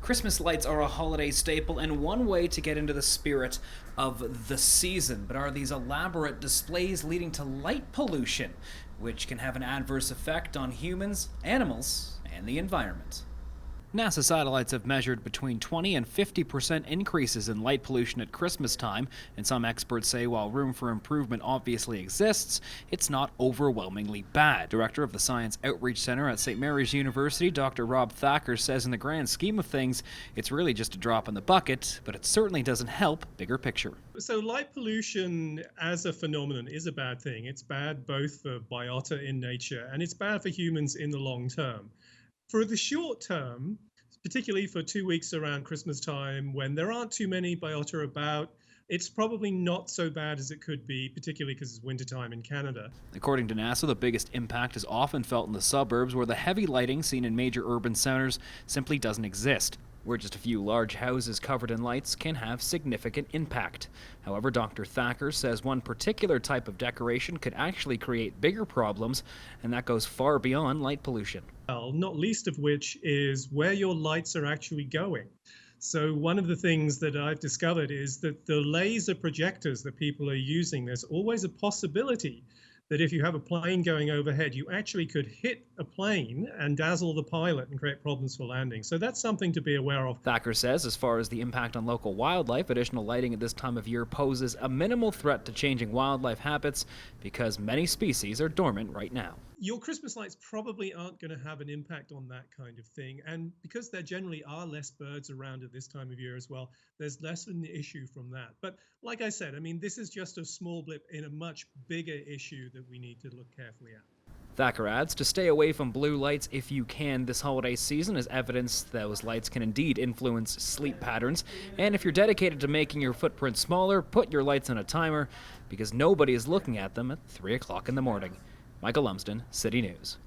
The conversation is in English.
Christmas lights are a holiday staple and one way to get into the spirit of the season. But are these elaborate displays leading to light pollution, which can have an adverse effect on humans, animals, and the environment? NASA satellites have measured between 20 and 50% increases in light pollution at Christmas time, and some experts say while room for improvement obviously exists, it's not overwhelmingly bad. Director of the Science Outreach Center at St. Mary's University, Dr. Rob Thacker, says in the grand scheme of things, it's really just a drop in the bucket, but it certainly doesn't help bigger picture. So light pollution as a phenomenon is a bad thing. It's bad both for biota in nature and it's bad for humans in the long term. For the short term, particularly for 2 weeks around Christmas time, when there aren't too many biota about, it's probably not so bad as it could be, particularly because it's wintertime in Canada. According to NASA, the biggest impact is often felt in the suburbs, where the heavy lighting seen in major urban centers simply doesn't exist, where just a few large houses covered in lights can have significant impact. However, Dr. Thacker says one particular type of decoration could actually create bigger problems, and that goes far beyond light pollution. Well, not least of which is where your lights are actually going. So one of the things that I've discovered is that the laser projectors that people are using, there's always a possibility that if you have a plane going overhead, you actually could hit a plane and dazzle the pilot and create problems for landing. So that's something to be aware of. Thacker says as far as the impact on local wildlife, additional lighting at this time of year poses a minimal threat to changing wildlife habits because many species are dormant right now. Your Christmas lights probably aren't going to have an impact on that kind of thing. And because there generally are less birds around at this time of year as well, there's less of an issue from that. But like I said, I mean, this is just a small blip in a much bigger issue that we need to look carefully at. Thacker adds to stay away from blue lights if you can this holiday season, as evidence those lights can indeed influence sleep patterns. And if you're dedicated to making your footprint smaller, put your lights on a timer because nobody is looking at them at 3 o'clock in the morning. Michael Lumsden, City News.